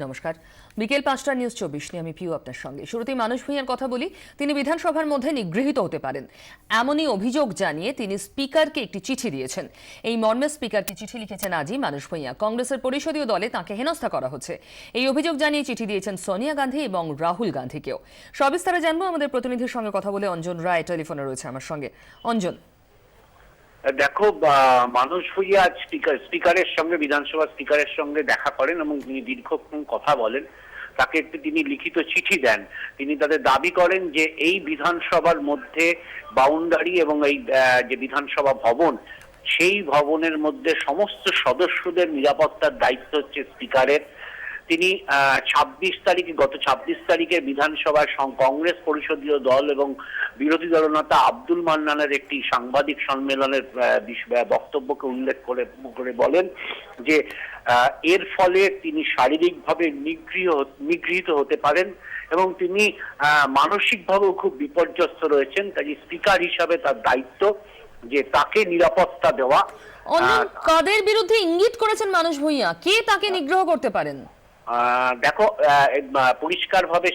নমস্কার, বিকেল ৫টা নিউজ ২৪ নিয়ে আমি পিউ আপনার সঙ্গে। শুরুতেই মানুষ ভূঁইয়ার কথা বলি। তিনি বিধানসভার মধ্যে নিগৃহীত হতে পারেন, এমনই অভিযোগ জানিয়ে তিনি স্পিকারকে একটি চিঠি দিয়েছেন। এই মর্মে স্পিকারকে চিঠি লিখেছেন আজই মানুষ ভূঁইয়া। কংগ্রেসের পরিষদীয় দলে তাঁকে হেনস্থা করা হচ্ছে, এই অভিযোগ জানিয়ে চিঠি দিয়েছেন সোনিয়া গান্ধী এবং রাহুল গান্ধীকেও। সবিস্তারে জানবো আমাদের প্রতিনিধির সঙ্গে কথা বলে। অঞ্জন রায় টেলিফোনে রয়েছে আমার সঙ্গে। অঞ্জন, দেখো, মানুষ ভূঁইয়া আজ স্পিকারের সঙ্গে, বিধানসভা স্পিকারের সঙ্গে দেখা করেন এবং তিনি দীর্ঘক্ষণ কথা বলেন। তাকে তিনি লিখিত চিঠি দেন। তিনি তাদের দাবি করেন যে এই বিধানসভার মধ্যে বাউন্ডারি এবং এই যে বিধানসভা ভবন, সেই ভবনের মধ্যে সমস্ত সদস্যদের নিরাপত্তার দায়িত্ব হচ্ছে স্পিকারের। তিনি ২৬ তারিখে, গত ২৬ তারিখে বিধানসভার কংগ্রেস পরিষদীয় দল এবং বিরোধী দলনেতা আব্দুল মান্নানের একটি সাংবাদিক সম্মেলনের বক্তব্যকে উল্লেখ করে বলেন যে এর ফলে তিনি শারীরিকভাবে নিগৃহীত হতে পারেন এবং তিনি মানসিকভাবেও খুব বিপর্যস্ত রয়েছেন। কাজে স্পিকার হিসাবে তার দায়িত্ব যে তাকে নিরাপত্তা দেওয়া। কাদের বিরুদ্ধে ইঙ্গিত করেছেন মানুষ ভূঁইয়া? কে তাকে নিগ্রহ করতে পারেন? দেখো, পরিষ্কারভাবে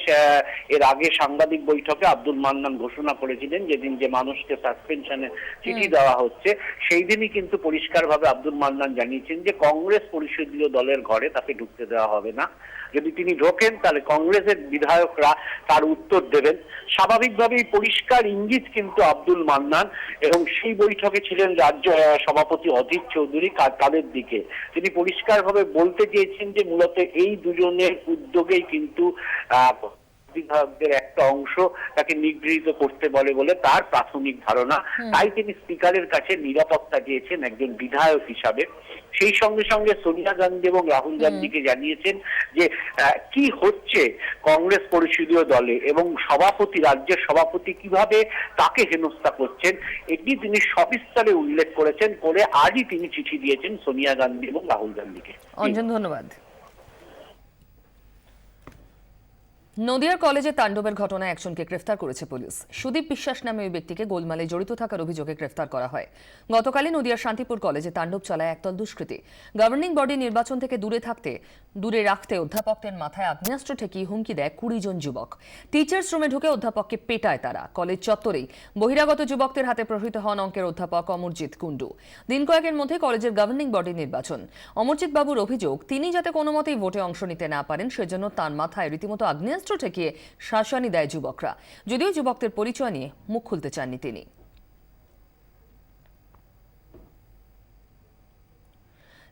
এর আগে সাংবাদিক বৈঠকে আব্দুল মান্নান ঘোষণা করেছিলেন যেদিন যে মানুষকে সাসপেনশনের চিঠি দেওয়া হচ্ছে, সেই দিনই কিন্তু পরিষ্কারভাবে আব্দুল মান্নান জানিয়েছেন যে কংগ্রেস পরিষদীয় দলের ঘরে তাকে ঢুকতে দেওয়া হবে না। যদি তিনি ঢোকেন তাহলে কংগ্রেসের বিধায়করা তার উত্তর দেবেন। স্বাভাবিকভাবেই পরিষ্কার ইঙ্গিত কিন্তু আব্দুল মান্নান এবং সেই বৈঠকে ছিলেন রাজ্য সভাপতি অধীর চৌধুরী, তাদের দিকে তিনি পরিষ্কারভাবে বলতে চেয়েছেন যে মূলত এই দুজনের উদ্যোগেই কিন্তু বিধায়কদের একটা অংশ তাকে নিগৃহীত করতে বলে তার প্রাথমিক ধারণা। তাই তিনি স্পিকারের কাছে নিরাপত্তা চেয়েছেন একজন বিধায়ক হিসাবে। সেই সঙ্গে সঙ্গে সোনিয়া গান্ধী এবং রাহুল গান্ধীকে জানিয়েছেন যে কি হচ্ছে কংগ্রেস পরিষদীয় দলে এবং রাজ্যের সভাপতি কিভাবে তাকে হেনস্থা করছেন, এটি তিনি সবিস্তারে উল্লেখ করেছেন। করে আজই তিনি চিঠি দিয়েছেন সোনিয়া গান্ধী এবং রাহুল গান্ধীকে। অঞ্জন, ধন্যবাদ। নদিয়ার কলেজে তাণ্ডবের ঘটনায় একজনকে গ্রেফতার করেছে পুলিশ। সুদীপ বিশ্বাস নামে ওই ব্যক্তিকে গোলমালে জড়িত থাকার অভিযোগে গ্রেফতার করা হয়। গতকালই নদিয়ার শান্তিপুর কলেজে তাণ্ডব চালায় একদল দুষ্কৃতী। গভর্নিং বডি নির্বাচন থেকে দূরে রাখতে অধ্যাপকদের মাথায় আগ্নেয়াস্ত্র ঠেকিয়ে হুমকি দেয় ২০ জন যুবক। টিচার্স রুমে ঢুকে অধ্যাপককে পেটায় তারা। কলেজ চত্বরেই বহিরাগত যুবকদের হাতে প্রহৃত হন অঙ্কের অধ্যাপক অমরজিৎ কুণ্ডু। দিন কয়েকের মধ্যে কলেজের গভর্নিং বডি নির্বাচন। অমরজিৎ বাবুর অভিযোগ, তিনি যাতে কোনো মতেই ভোটে অংশ নিতে না পারেন সেজন্য তার মাথায় রীতিমতো আগ্নেয়াস্ত্র ঠেকিয়ে শাসানি দেয় যুবকরা। যদিও যুবকদের পরিচয় নিয়ে মুখ খুলতে চাননি তিনি।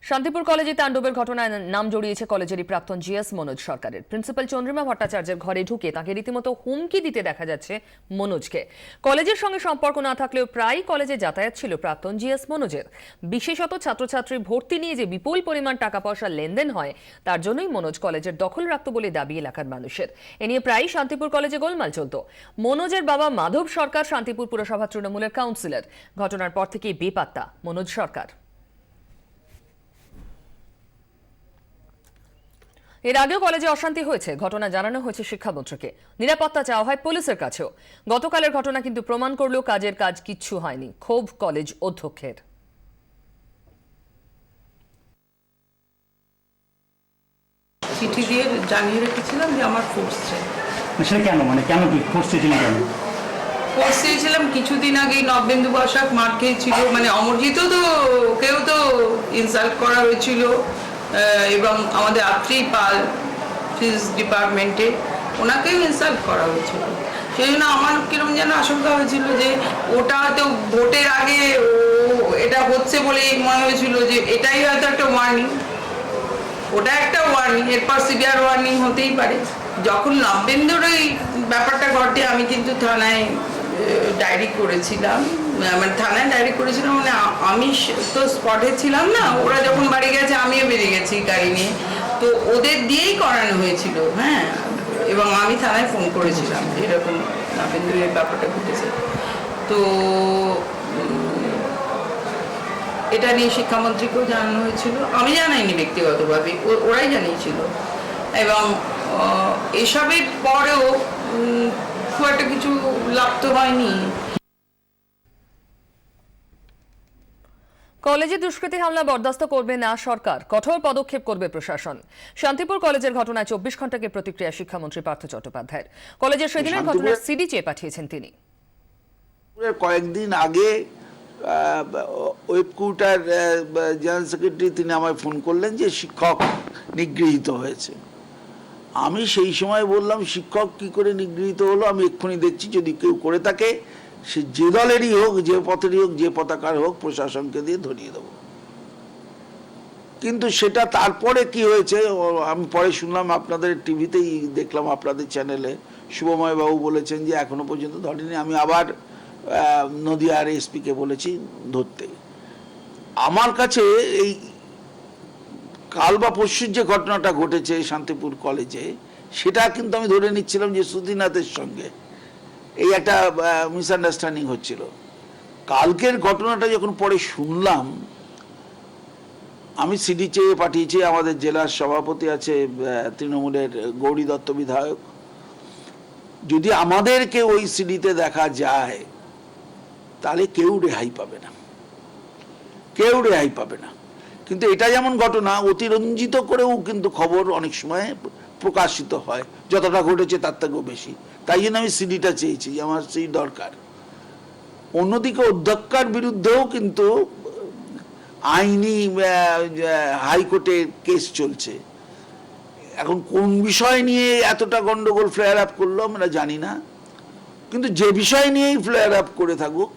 শান্তিপুর কলেজে তাণ্ডবের ঘটনায় নাম জড়িয়েছে কলেজেরই প্রাক্তন জিএস মনোজ সরকারের। প্রিন্সিপাল চন্দ্রিমা ভট্টাচার্যের ঘরে ঢুকে তাকে রীতিমতো হুমকি দিতে দেখা যাচ্ছে মনোজকে। কলেজের সঙ্গে সম্পর্ক না থাকলেও প্রায় কলেজে যাতায়াত ছিল প্রাক্তন জিএস মনোজের। বিশেষত ছাত্রছাত্রী ভর্তি নিয়ে যে বিপুল পরিমাণ টাকা পয়সার লেনদেন হয়, তার জন্যই মনোজ কলেজের দখল রাখত বলে দাবি এলাকার মানুষের। এ নিয়ে প্রায়ই শান্তিপুর কলেজে গোলমাল চলত। মনোজের বাবা মাধব সরকার শান্তিপুর পুরসভা তৃণমূলের কাউন্সিলর। ঘটনার পর থেকেই বেপাত্তা মনোজ সরকার। এর আগেও কলেজে অশান্তি হয়েছে, ঘটনা জানানো হয়েছে শিক্ষামন্ত্রীকে। নিরাপত্তা চাওয়া হয় পুলিশের কাছেও। গতকালের ঘটনা কিন্তু প্রমাণ করলেও কাজের কাজ কিচ্ছু হয়নি, ক্ষোভ কলেজ অধ্যক্ষের। চিঠি দিয়ে জানিয়ে রেখেছিলাম যে আমার ফোর্স চাই। সেটা কেন, কেন কি ফোর্স চেয়েছিলেন? কেন ফোর্স চেয়েছিলাম? কিছুদিন আগেই নবেন্দু বসাক মার খেয়েছিল, অমরজিৎও তো, ওকেও তো ইনসাল্ট করা হয়েছিল এবং আমাদের আত্রি পাল ফিজিক্স ডিপার্টমেন্টে ওনাকেও ইনসাল্ট করা হয়েছিল। সেই জন্য আমার কিরকম যেন আশঙ্কা হয়েছিল যে ওটা হয়তো ভোটের আগে এটা হচ্ছে বলেই মনে হয়েছিল যে এটাই হয়তো একটা ওয়ার্নিং, ওটা একটা ওয়ার্নিং, এরপর সিভিয়ার ওয়ার্নিং হতেই পারে। যখন নবেন্দুর এই ব্যাপারটা ঘটে আমি কিন্তু থানায় ডায়েরি করেছিলাম, আমি তো স্পটে ছিলাম না। ওরা যখন বাড়ি গেছে আমিও বেরিয়ে গেছি গাড়ি নিয়ে, তো ওদের দিয়েই করানো হয়েছিল। হ্যাঁ, এবং আমি থানায় ফোন করেছিলাম এরকম নবেন্দুর এই ব্যাপারটা ঘটেছে। তো এটা নিয়ে শিক্ষামন্ত্রীকেও জানানো হয়েছিল, আমি জানাইনি ব্যক্তিগতভাবে, ওরাই জানিয়েছিল। এবং এসবের পরেও খুব একটা কিছু লাভ তো হয়নি। কলেজে দুষ্কৃতী হামলা বরদাস্ত করবে না সরকার, কঠোর পদক্ষেপ করবে প্রশাসন। শান্তিপুর কলেজের ঘটনায় 24 ঘণ্টাকে প্রতিক্রিয়া শিক্ষামন্ত্রী পার্থ চট্টোপাধ্যায়ের। কলেজের সেদিনের ঘটনার সিডি চেয়ে পাঠিয়েছেন তিনি। কয়েকদিন আগে ওয়েবকুটার জেনারেল সেক্রেটারি তিনি আমায় ফোন করলেন যে শিক্ষক নিগৃহীত হয়েছে। আমি সেই সময় বললাম, শিক্ষক কি করে নিগৃহীত হলো আমি এক্ষুনি দেখছি, যদি কেউ করে থাকে সে যে দলেরই হোক, যে পথেরই হোক, যে পতাকার হোক, প্রশাসনকে দিয়ে ধরিয়ে দেবো। কিন্তু সেটা তারপরে কি হয়েছে আমি পরে শুনলাম, আপনাদের টিভিতেই দেখলাম, আপনাদের চ্যানেলে শুভময় বাবু বলেছেন যে এখনো পর্যন্ত ধরেনি। আমি আবার নদিয়ার এসপিকে বলেছি ধরতে। আমার কাছে এই কাল বা পরশুর যে ঘটনাটা ঘটেছে শান্তিপুর কলেজে, সেটা কিন্তু আমি ধরে নিচ্ছিলাম যে সুধীনাথের সঙ্গে এই একটা মিসআন্ডারস্ট্যান্ডিং হচ্ছিল। কালকের ঘটনাটা যখন পরে শুনলাম, আমি সিডি চেয়ে পাঠিয়েছি। আমাদের জেলার সভাপতি আছে তৃণমূলের গৌরী দত্ত বিধায়ক, যদি আমাদেরকে ওই সিডিতে দেখা যায় তাহলে কেউ রেহাই পাবে না, কেউ রেহাই পাবে না। কিন্তু এটা যেমন ঘটনা, অতিরঞ্জিত করেও কিন্তু খবর অনেক সময় প্রকাশিত হয়, যতটা ঘটেছে তার থেকেও বেশি। তাই জন্য আমি সিডিটা চেয়েছি, আমার সেই দরকার। অন্যদিকে অধ্যক্ষার বিরুদ্ধেও কিন্তু আইনি হাইকোর্টে কেস চলছে। এখন কোন বিষয় নিয়ে এতটা গন্ডগোল ফ্লেয়ার আপ করলো আমরা জানি না, কিন্তু যে বিষয় নিয়েই ফ্লেয়ার আপ করে থাকুক,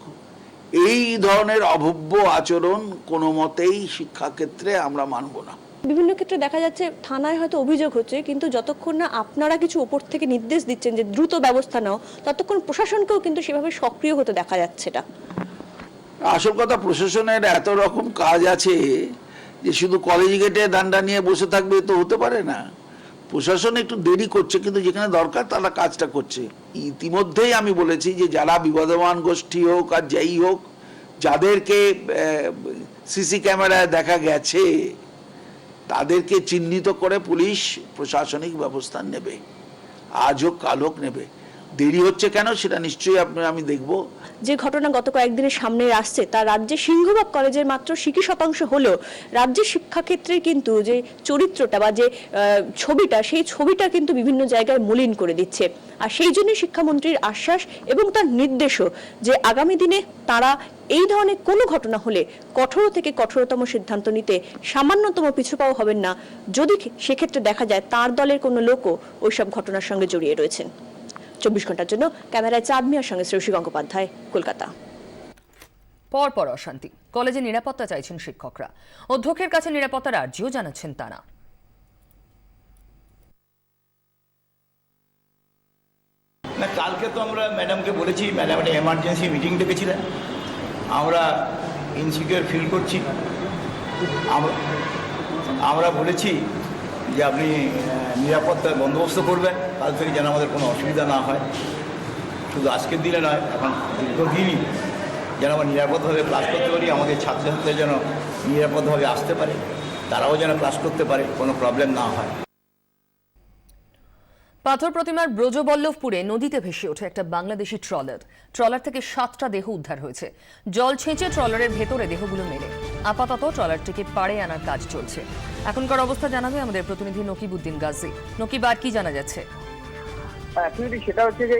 এই ধরনের অভব্য আচরণ কোনো মতেই শিক্ষাক্ষেত্রে আমরা মানব না। বিভিন্ন ক্ষেত্রে দেখা যাচ্ছে থানায় হয়তো অভিযোগ হচ্ছে, কিন্তু যতক্ষণ না আপনারা কিছু উপর থেকে নির্দেশ দিচ্ছেন যে দ্রুত ব্যবস্থা নাও, ততক্ষণ প্রশাসনকেও কিন্তু সেভাবে সক্রিয় হতে দেখা যাচ্ছে না। আসল কথা, প্রশাসনের এত রকম কাজ আছে যে শুধু কলেজ গেটে ডান্ডা নিয়ে বসে থাকবে তো হতে পারে না। প্রশাসন একটু দেরি করছে, কিন্তু যেখানে দরকার তারা কাজটা করছে। ইতিমধ্যেই আমি বলেছি যে যারা বিবাদমান গোষ্ঠী হোক আর যাই হোক, যাদেরকে সিসি ক্যামেরায় দেখা গেছে তাদেরকে চিহ্নিত করে পুলিশ প্রশাসনিক ব্যবস্থা নেবে, আজ হোক কাল হোক নেবে। দেরি হচ্ছে কেন সেটা নিশ্চয়ই আমি দেখব। যে ঘটনা গত কয়েকদিনের সামনে আসছে তা রাজ্যে সিংহভাগ কলেজের মাত্র 60% হলেও রাজ্যের শিক্ষাক্ষেত্রে কিন্তু যে চরিত্রটা বা যে ছবিটা, সেই ছবিটা কিন্তু বিভিন্ন জায়গায় মলিন করে দিচ্ছে। আর সেই জন্য শিক্ষামন্ত্রীর আশ্বাস এবং তার নির্দেশও যে আগামী দিনে তারা এই ধরনের কোনো ঘটনা হলে কঠোর থেকে কঠোরতম সিদ্ধান্ত নিতে সামান্যতম পিছু পাওয়া হবেন না, যদি সেক্ষেত্রে দেখা যায় তার দলের কোনো লোকও ওইসব ঘটনার সঙ্গে জড়িয়ে রয়েছেন। 24 ঘন্টার জন্য ক্যামেরায় চাঁদ মিয়ার সঙ্গে শ্রেয়সী গঙ্গোপাধ্যায়, কলকাতা। পরপর অশান্তি, কলেজে নিরাপত্তা চাইছেন শিক্ষকরা। অধ্যক্ষের কাছে নিরাপত্তার আর্জিও জানাচ্ছেন তারা। না, কালকে তো আমরা ম্যাডামকে বলেছি, ম্যাডাম একটা এমার্জেন্সি মিটিং ডেকেছিলেন। আমরা ইনসিকিউর ফিল করছি। আমরা বলেছি যে আপনি নিরাপত্তার বন্দোবস্ত করবেন, কাল থেকে যেন আমাদের কোনো অসুবিধা না হয়। শুধু আজকের দিনে নয়, এখন দীর্ঘদিনই যেন আমরা নিরাপদভাবে ক্লাস করতে পারি, আমাদের ছাত্রছাত্রীরা যেন নিরাপদভাবে আসতে পারে, তারাও যেন ক্লাস করতে পারে, কোনো প্রবলেম না হয়। পাথর প্রতিমার ব্রজবল্লভপুরে নদীতে ভেসে ওঠে একটা বাংলাদেশি ট্রলার। ট্রলার থেকে 7টা দেহ উদ্ধার হয়েছে। জল ছেঁচে ট্রলারের ভেতরে দেহগুলো মেলে আপাতত ট্রলারটিকে পাড়ে আনার কাজ চলছে। এখনকার অবস্থা জানাবে আমাদের প্রতিনিধি নকিবউদ্দিন গাজী। নকিব, আর কি জানা যাচ্ছে? অ্যাকচুয়ালি সেটা হচ্ছে যে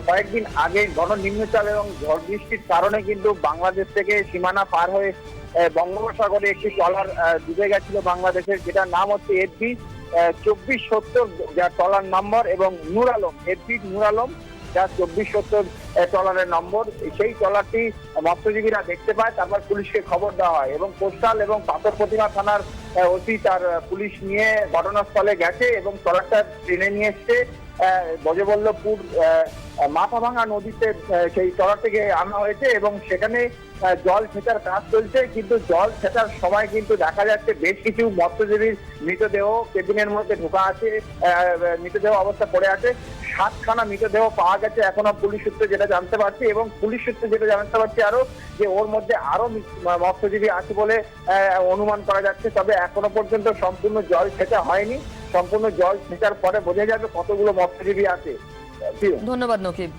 কয়েকদিন আগে ঘন নিম্নচাপ এবং ঝড় বৃষ্টির কারণে কিন্তু বাংলাদেশ থেকে সীমানা পার হয়ে বঙ্গোপসাগরে একটি ট্রলার ডুবে গেছিল বাংলাদেশের, যেটার নাম হচ্ছে FB 2470, যার ট্রলার নম্বর, এবং নূর আলম, FB নূর আলম, যার 2470 ট্রলারের নম্বর। সেই ট্রলারটি মৎস্যজীবীরা দেখতে পায়, তারপর পুলিশকে খবর দেওয়া হয় এবং কোস্টাল এবং পাথর প্রতিমা থানার ওসি তার পুলিশ নিয়ে ঘটনাস্থলে গেছে এবং ট্রলারটা টেনে নিয়ে এসছে ব্রজবল্লভপুর মাথাভাঙা নদীতে। সেই ট্রলারটিকে আনা হয়েছে এবং সেখানে জল ছেঁচার কাজ চলছে, কিন্তু জল ছেঁচার সময় কিন্তু দেখা যাচ্ছে বেশ কিছু মৎস্যজীবীর মৃতদেহ কেবিনের মধ্যে ঢোকা আছে, মৃতদেহ অবস্থা পড়ে আছে। 7খানা মৃতদেহ পাওয়া গেছে এখনো পুলিশ সূত্রে যেটা জানতে পারছি, এবং পুলিশ সূত্রে যেটা জানতে পারছি আরো যে ওর মধ্যে আরো মৎস্যজীবী আছে বলে অনুমান করা যাচ্ছে। তবে এখনো পর্যন্ত সম্পূর্ণ জল ছেঁচা হয়নি, সম্পূর্ণ জল ছেঁচার পরে বোঝা যাবে কতগুলো মৎস্যজীবী আছে। ধন্যবাদ নকিব।